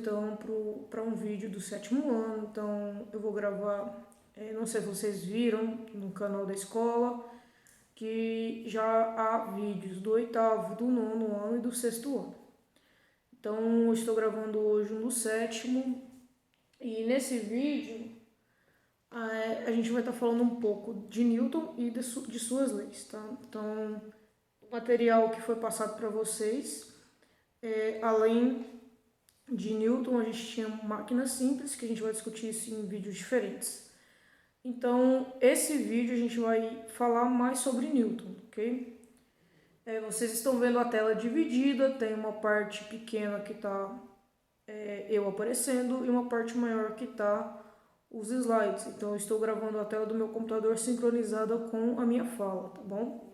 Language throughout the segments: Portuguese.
então para um vídeo do 7º ano. Então eu vou gravar, não sei se vocês viram no canal da escola, que já há vídeos do 8º, do 9º ano e do 6º ano. Então eu estou gravando hoje um do 7º, e nesse vídeo a gente vai estar falando um pouco de Newton e de suas leis, tá? Então o material que foi passado para vocês, além de Newton, a gente tinha máquinas simples, que a gente vai discutir isso em vídeos diferentes. Então, esse vídeo a gente vai falar mais sobre Newton, ok? Vocês estão vendo a tela dividida, tem uma parte pequena que está eu aparecendo e uma parte maior que está os slides. Então, eu estou gravando a tela do meu computador sincronizada com a minha fala, tá bom?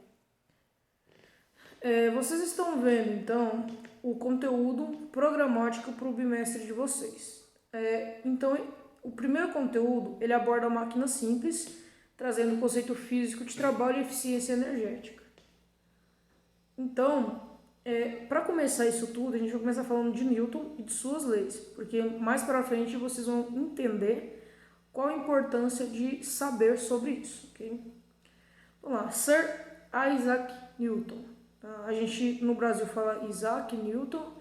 Vocês estão vendo, então, o conteúdo programático para o bimestre de vocês. Então, o primeiro conteúdo, ele aborda a máquina simples, trazendo o conceito físico de trabalho e eficiência energética. Então, para começar isso tudo, a gente vai começar falando de Newton e de suas leis, porque mais para frente vocês vão entender qual a importância de saber sobre isso, ok? Vamos lá, Sir Isaac Newton. A gente no Brasil fala Isaac Newton,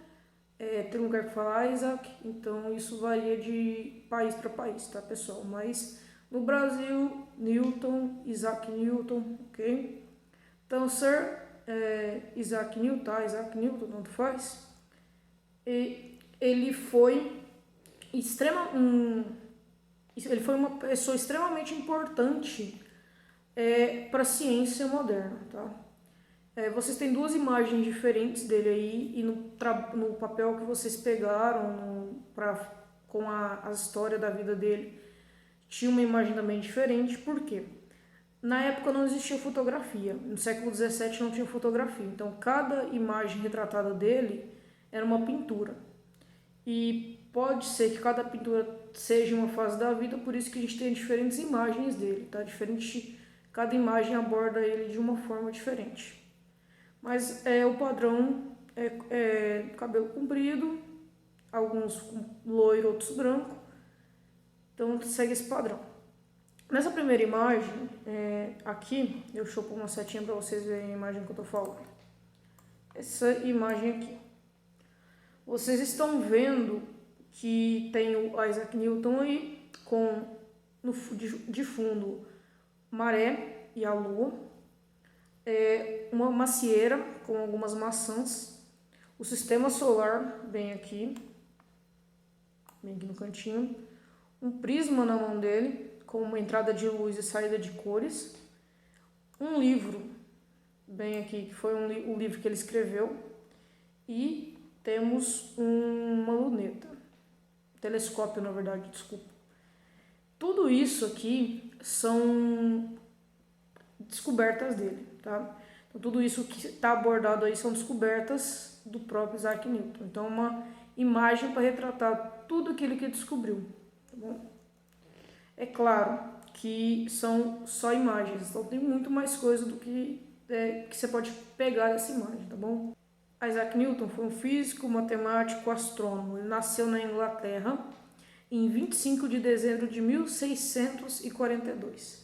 tem lugar que fala Isaac, então isso varia de país para país, tá, pessoal? Mas no Brasil, Newton, Isaac Newton, ok? Então, Sir Isaac Newton, Isaac Newton, tanto faz. Ele foi uma pessoa extremamente importante para a ciência moderna, tá? Vocês têm duas imagens diferentes dele aí, e no papel que vocês pegaram com a história da vida dele, tinha uma imagem também diferente. Por quê? Na época não existia fotografia, no século XVII não tinha fotografia, então cada imagem retratada dele era uma pintura. E pode ser que cada pintura seja uma fase da vida, por isso que a gente tem diferentes imagens dele, tá? Cada imagem aborda ele de uma forma diferente. Mas o padrão é cabelo comprido, alguns loiro, outros branco. Então segue esse padrão. Nessa primeira imagem, aqui, deixa eu pôr uma setinha para vocês verem a imagem que eu estou falando. Essa imagem aqui. Vocês estão vendo que tem o Isaac Newton aí, de fundo, maré e a lua. Uma macieira com algumas maçãs, o sistema solar bem aqui no cantinho, um prisma na mão dele com uma entrada de luz e saída de cores, um livro bem aqui, que foi o livro que ele escreveu, e temos uma luneta, telescópio na verdade, desculpa. Tudo isso aqui são descobertas dele, tá? Então, tudo isso que está abordado aí são descobertas do próprio Isaac Newton. Então, uma imagem para retratar tudo aquilo que ele descobriu, tá bom? É claro que são só imagens, então tem muito mais coisa do que você pode pegar dessa imagem, tá bom? Isaac Newton foi um físico, matemático, astrônomo. Ele nasceu na Inglaterra em 25 de dezembro de 1642.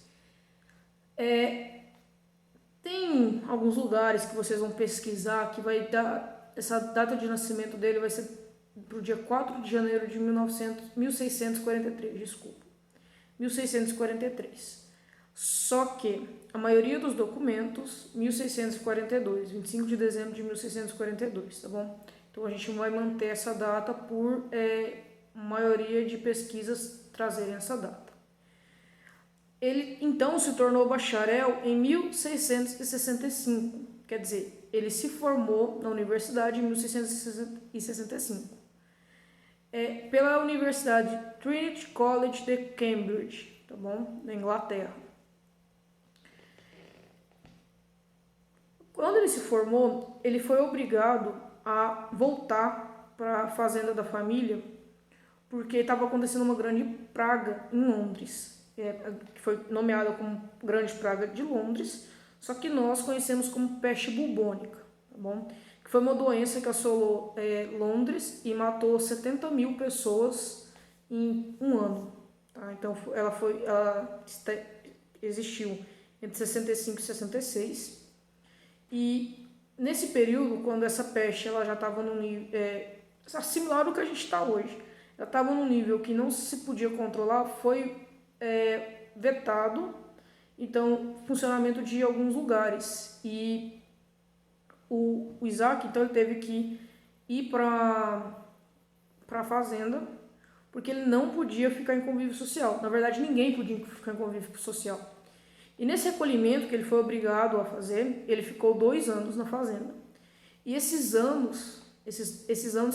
Tem alguns lugares que vocês vão pesquisar que vai dar, essa data de nascimento dele vai ser para o dia 4 de janeiro de 1643. Só que a maioria dos documentos, 1642, 25 de dezembro de 1642, tá bom? Então a gente vai manter essa data por maioria de pesquisas trazerem essa data. Ele então se tornou bacharel em 1665, quer dizer, ele se formou na universidade em 1665, pela Universidade Trinity College de Cambridge, tá bom? Na Inglaterra. Quando ele se formou, ele foi obrigado a voltar para a fazenda da família, porque estava acontecendo uma grande praga em Londres. Que foi nomeada como Grande Praga de Londres, só que nós conhecemos como peste bubônica, tá bom? Que que foi uma doença que assolou Londres e matou 70 mil pessoas em um ano. Tá? Então ela existiu entre 65 e 66. E nesse período, quando essa peste ela já estava no nível similar ao que a gente está hoje, ela estava num nível que não se podia controlar, foi vetado, então, funcionamento de alguns lugares. E o Isaac, então, ele teve que ir para a fazenda, porque ele não podia ficar em convívio social. Na verdade, ninguém podia ficar em convívio social. E nesse recolhimento que ele foi obrigado a fazer, ele ficou 2 anos na fazenda. E esses anos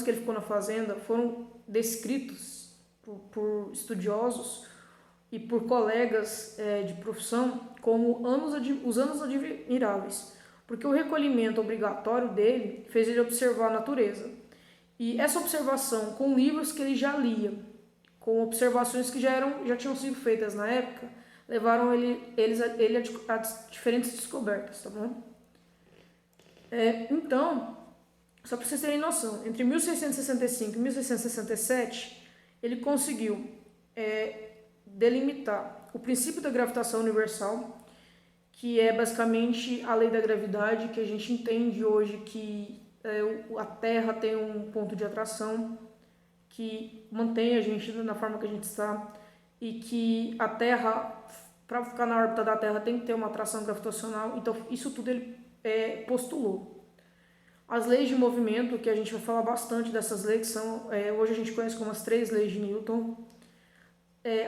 que ele ficou na fazenda foram descritos por estudiosos e por colegas de profissão como os anos admiráveis, porque o recolhimento obrigatório dele fez ele observar a natureza. E essa observação com livros que ele já lia, com observações que já tinham sido feitas na época, levaram ele a diferentes descobertas, tá bom? Então, só para vocês terem noção, entre 1665 e 1667, ele conseguiu delimitar o princípio da gravitação universal, que é basicamente a lei da gravidade, que a gente entende hoje que a Terra tem um ponto de atração que mantém a gente na forma que a gente está, e que a Terra, para ficar na órbita da Terra, tem que ter uma atração gravitacional. Então, isso tudo ele postulou. As leis de movimento, que a gente vai falar bastante dessas leis, que são, hoje a gente conhece como as 3 leis de Newton.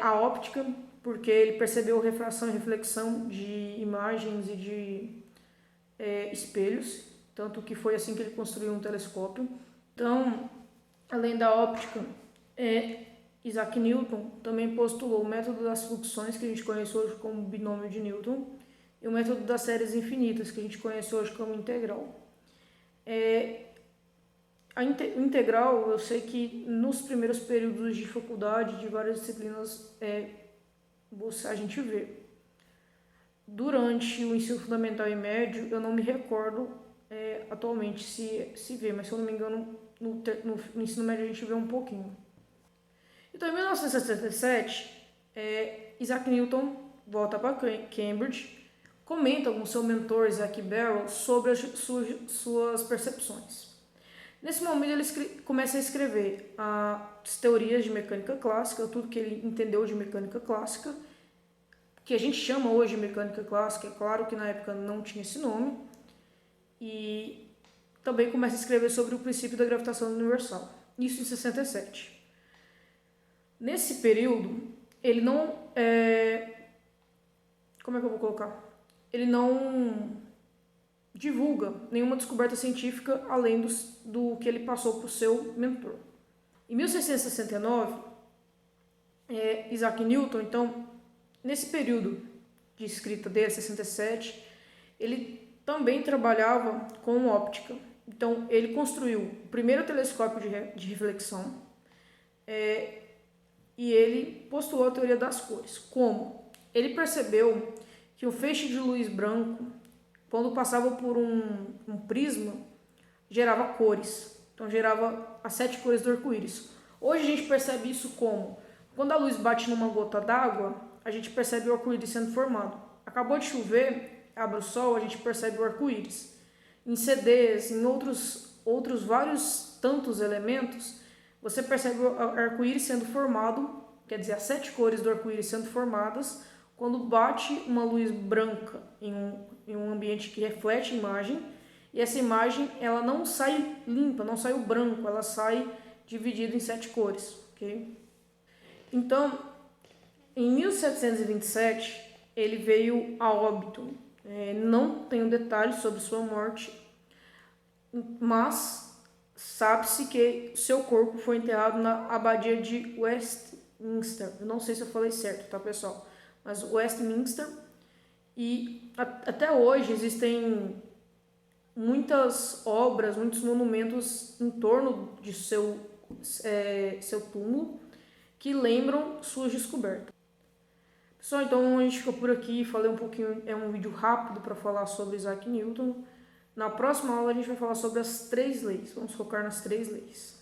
A óptica, porque ele percebeu refração e reflexão de imagens e de espelhos, tanto que foi assim que ele construiu um telescópio. Então, além da óptica, Isaac Newton também postulou o método das fluxões, que a gente conhece hoje como binômio de Newton, e o método das séries infinitas, que a gente conhece hoje como integral. O integral, eu sei que nos primeiros períodos de faculdade, de várias disciplinas, a gente vê. Durante o ensino fundamental e médio, eu não me recordo atualmente se vê, mas se eu não me engano, no ensino médio a gente vê um pouquinho. Então, em 1967, Isaac Newton volta para Cambridge, comenta com seu mentor Isaac Barrow sobre as suas percepções. Nesse momento ele começa a escrever as teorias de mecânica clássica, tudo que ele entendeu de mecânica clássica, que a gente chama hoje de mecânica clássica, é claro que na época não tinha esse nome, e também começa a escrever sobre o princípio da gravitação universal, isso em 67. Nesse período, ele não... como é que eu vou colocar? Ele não divulga nenhuma descoberta científica além do que ele passou para o seu mentor. Em 1669, Isaac Newton, então, nesse período de escrita dele, 67, ele também trabalhava com óptica. Então, ele construiu o primeiro telescópio de reflexão e ele postulou a teoria das cores. Como? Ele percebeu que o feixe de luz branco, quando passava por um prisma, gerava cores. Então, gerava as 7 cores do arco-íris. Hoje a gente percebe isso como? Quando a luz bate numa gota d'água, a gente percebe o arco-íris sendo formado. Acabou de chover, abre o sol, a gente percebe o arco-íris. Em CDs, em outros vários tantos elementos, você percebe o arco-íris sendo formado, quer dizer, as 7 cores do arco-íris sendo formadas, quando bate uma luz branca em um ambiente que reflete a imagem, e essa imagem ela não sai limpa, não sai o branco, ela sai dividida em 7 cores. Okay? Então, em 1727, ele veio a óbito. Não tenho detalhes sobre sua morte, mas sabe-se que seu corpo foi enterrado na abadia de Westminster. Eu não sei se eu falei certo, tá, pessoal? Mas Westminster. E até hoje existem muitas obras, muitos monumentos em torno de seu túmulo que lembram suas descobertas. Pessoal, então a gente ficou por aqui, falei um pouquinho, é um vídeo rápido para falar sobre Isaac Newton. Na próxima aula a gente vai falar sobre as 3 leis. Vamos focar nas 3 leis.